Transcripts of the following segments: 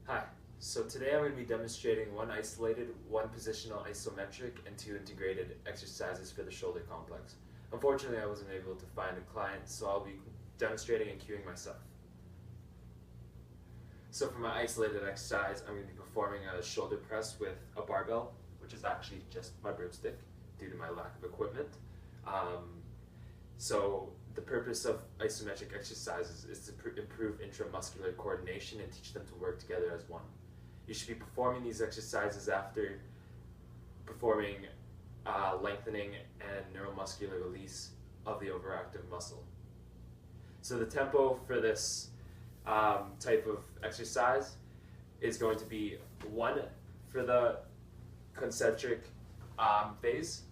Hi, so today I'm going to be demonstrating one isolated, one positional isometric, and two integrated exercises for the shoulder complex. Unfortunately, I wasn't able to find a client, so I'll be demonstrating and cueing myself. So for my isolated exercise, I'm going to be performing a shoulder press with a barbell, which is actually just my broomstick due to my lack of equipment. So the purpose of isometric exercises is to improve intramuscular coordination and teach them to work together as one. You should be performing these exercises after performing lengthening and neuromuscular release of the overactive muscle. So the tempo for this type of exercise is going to be 1 for the concentric phase,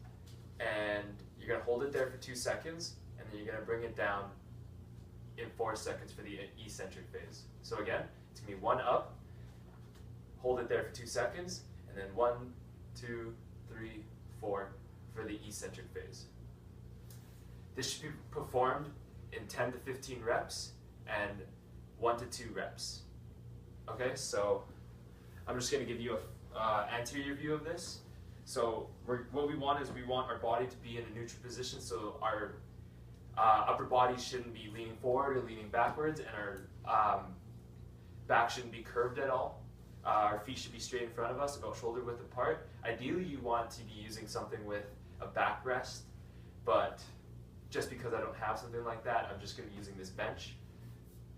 and you're going to hold it there for 2 seconds, and then you're going to bring it down in 4 seconds for the eccentric phase. So again, it's going to be 1 up, hold it there for 2 seconds, and then 1, 2, 3, 4 for the eccentric phase. This should be performed in 10 to 15 reps and 1 to 2 reps. Okay, so I'm just going to give you an anterior view of this. So what we want is we want our body to be in a neutral position, so our upper body shouldn't be leaning forward or leaning backwards, and our back shouldn't be curved at all. Our feet should be straight in front of us, about shoulder width apart. Ideally, you want to be using something with a backrest, but just because I don't have something like that, I'm just going to be using this bench.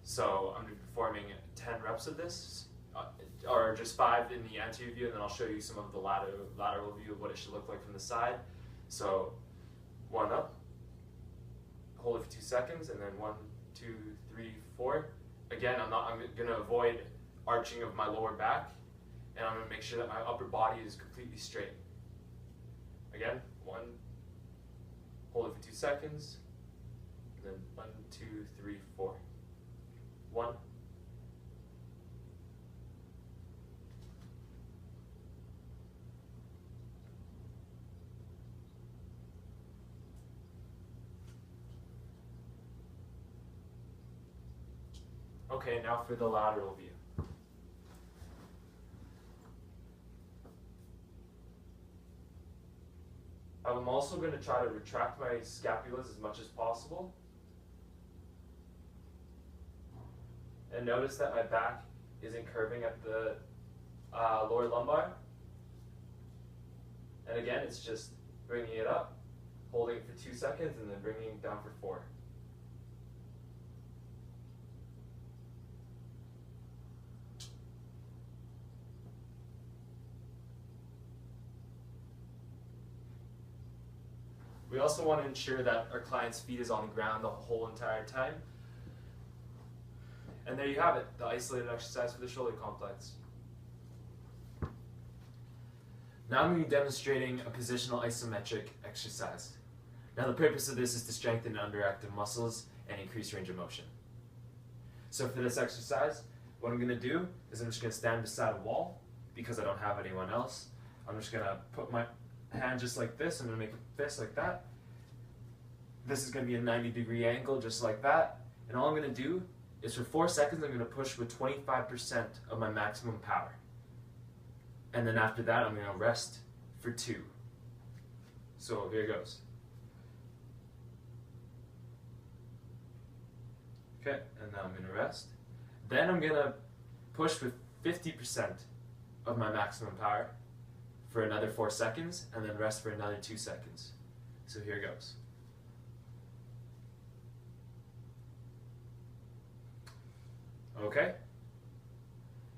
So I'm going to be performing 10 reps of this, or just 5 in the anterior view, and then I'll show you some of the lateral view of what it should look like from the side. So 1 up, hold it for 2 seconds, and then 1, 2, 3, 4. Again, I'm going to avoid arching of my lower back, and I'm going to make sure that my upper body is completely straight. Again, 1, hold it for 2 seconds, and then 1, 2, 3, 4. 1, okay, now for the lateral view. I'm also going to try to retract my scapulas as much as possible. And notice that my back isn't curving at the lower lumbar. And again, it's just bringing it up, holding it for 2 seconds, and then bringing it down for 4. We also want to ensure that our client's feet is on the ground the whole entire time. And there you have it, the isolated exercise for the shoulder complex. Now I'm going to be demonstrating a positional isometric exercise. Now the purpose of this is to strengthen underactive muscles and increase range of motion. So for this exercise, what I'm going to do is I'm just going to stand beside a wall because I don't have anyone else. I'm just going to put my hand just like this. I'm going to make a fist like that. This is going to be a 90-degree angle just like that. And all I'm going to do is for 4 seconds I'm going to push with 25% of my maximum power. And then after that I'm going to rest for 2. So here goes. Okay, and now I'm going to rest. Then I'm going to push with 50% of my maximum power for another 4 seconds, and then rest for another 2 seconds. So here goes. Okay.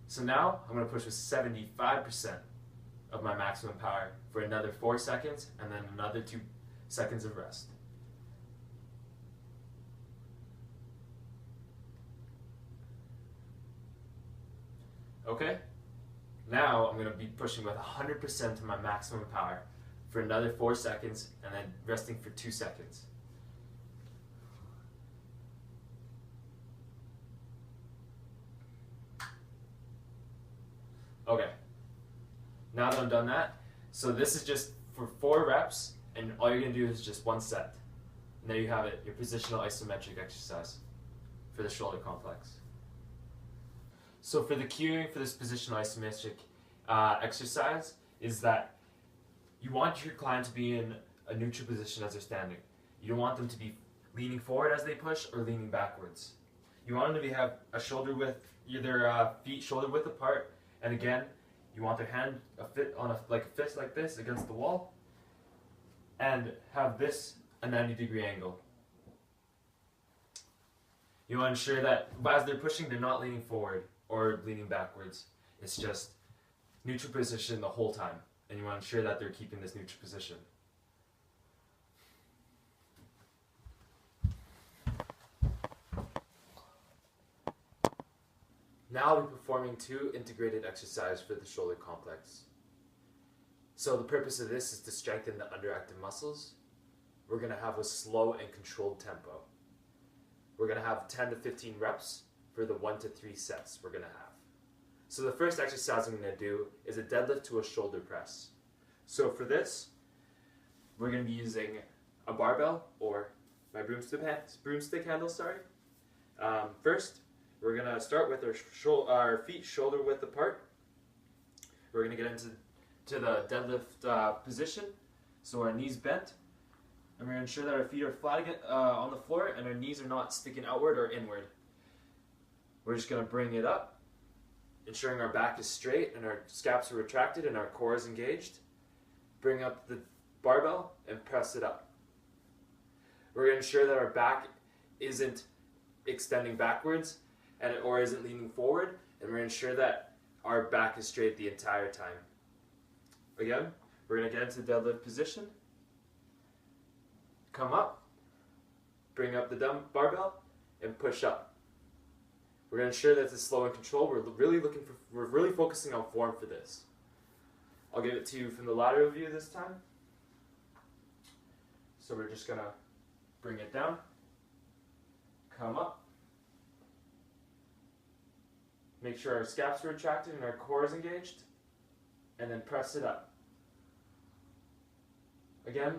So now I'm going to push with 75% of my maximum power for another 4 seconds, and then another 2 seconds of rest. Okay. Now I'm going to be pushing with 100% of my maximum power for another 4 seconds, and then resting for 2 seconds. Okay, now that I'm done that, so this is just for 4 reps, and all you're going to do is just 1 set. And there you have it, your positional isometric exercise for the shoulder complex. So for the cueing for this positional isometric exercise is that you want your client to be in a neutral position as they're standing. You don't want them to be leaning forward as they push or leaning backwards. You want them to have a shoulder width, their feet shoulder width apart, and again, you want their hand like a fist like this against the wall, and have this a 90-degree angle. You want to ensure that as they're pushing, they're not leaning forward or leaning backwards. It's just neutral position the whole time, and you want to ensure that they're keeping this neutral position. Now we're performing 2 integrated exercises for the shoulder complex. So the purpose of this is to strengthen the underactive muscles. We're going to have a slow and controlled tempo. We're going to have 10 to 15 reps for the 1 to 3 sets we're going to have. So the first exercise I'm going to do is a deadlift to a shoulder press. So for this, we're going to be using a barbell or my broomstick handle. First, we're going to start with our feet shoulder width apart. We're going to get into the deadlift position, so our knees bent, and we're going to ensure that our feet are flat on the floor and our knees are not sticking outward or inward. We're just going to bring it up, ensuring our back is straight and our scaps are retracted and our core is engaged. Bring up the barbell and press it up. We're going to ensure that our back isn't extending backwards or isn't leaning forward, and we're going to ensure that our back is straight the entire time. Again, we're going to get into the deadlift position, come up, bring up the barbell, and push up. We're going to ensure that it's slow and controlled. We're really focusing on form for this. I'll give it to you from the lateral view this time. So we're just going to bring it down, come up, make sure our scaps are retracted and our core is engaged, and then press it up. Again.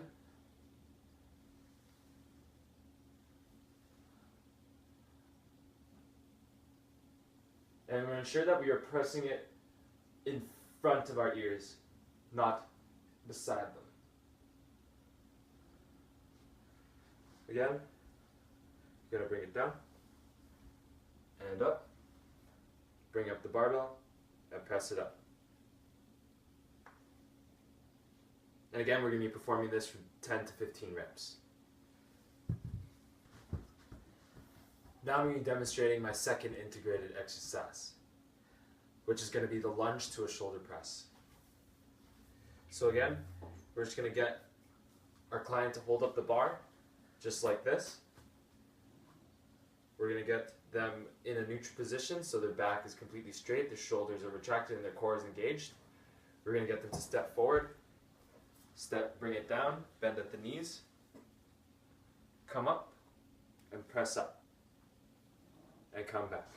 And we're ensure that we are pressing it in front of our ears, not beside them. Again, you're going to bring it down and up. Bring up the barbell and press it up. And again, we're going to be performing this for 10 to 15 reps. Now I'm going to be demonstrating my second integrated exercise, which is going to be the lunge to a shoulder press. So again, we're just going to get our client to hold up the bar, just like this. We're going to get them in a neutral position so their back is completely straight, their shoulders are retracted, and their core is engaged. We're going to get them to step forward, bring it down, bend at the knees, come up, and press up, and come back.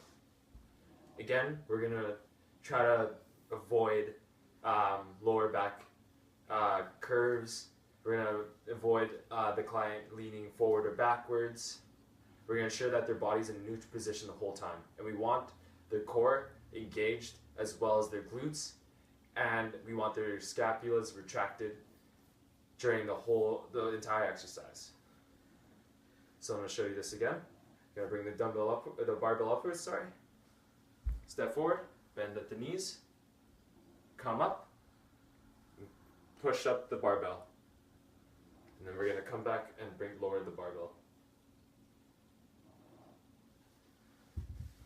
Again, we're going to try to avoid lower back curves. We're going to avoid the client leaning forward or backwards. We're going to ensure that their body's in a neutral position the whole time. And we want their core engaged as well as their glutes. And we want their scapulas retracted during the entire exercise. So I'm going to show you this again. I'm going to bring the barbell upwards, Step forward, bend at the knees, come up, and push up the barbell. And then we're going to come back and lower the barbell.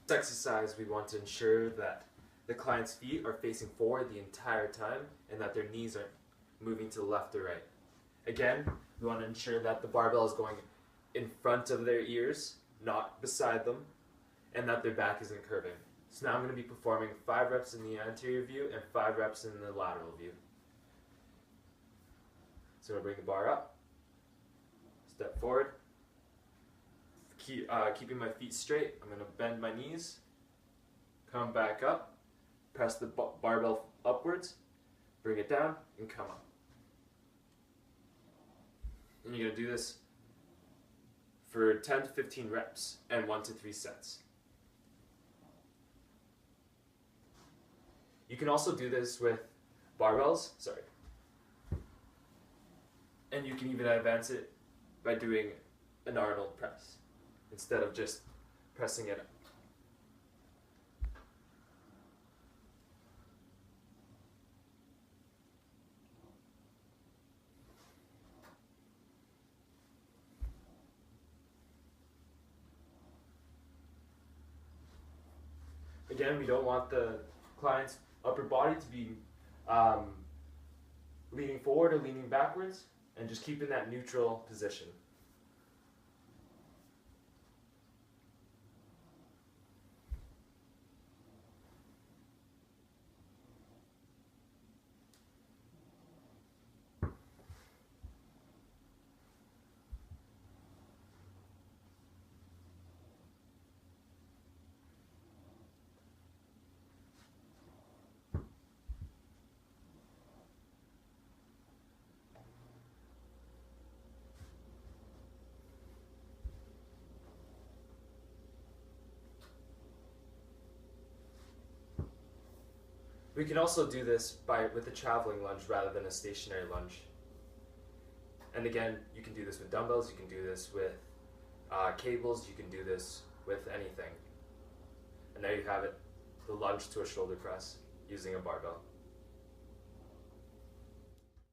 This exercise, we want to ensure that the client's feet are facing forward the entire time and that their knees aren't moving to the left or right. Again, we want to ensure that the barbell is going in front of their ears, not beside them, and that their back isn't curving. So now I'm going to be performing 5 reps in the anterior view and 5 reps in the lateral view. So I'm going to bring the bar up, step forward, keeping my feet straight. I'm going to bend my knees, come back up, press the barbell upwards, bring it down, and come up. And you're going to do this for 10 to 15 reps and 1 to 3 sets. You can also do this with barbells, sorry. And you can even advance it by doing an Arnold press instead of just pressing it. Again, we don't want the client's upper body to be leaning forward or leaning backwards, and just keep in that neutral position. We can also do this with a traveling lunge rather than a stationary lunge. And again, you can do this with dumbbells, you can do this with cables, you can do this with anything. And there you have it, the lunge to a shoulder press using a barbell.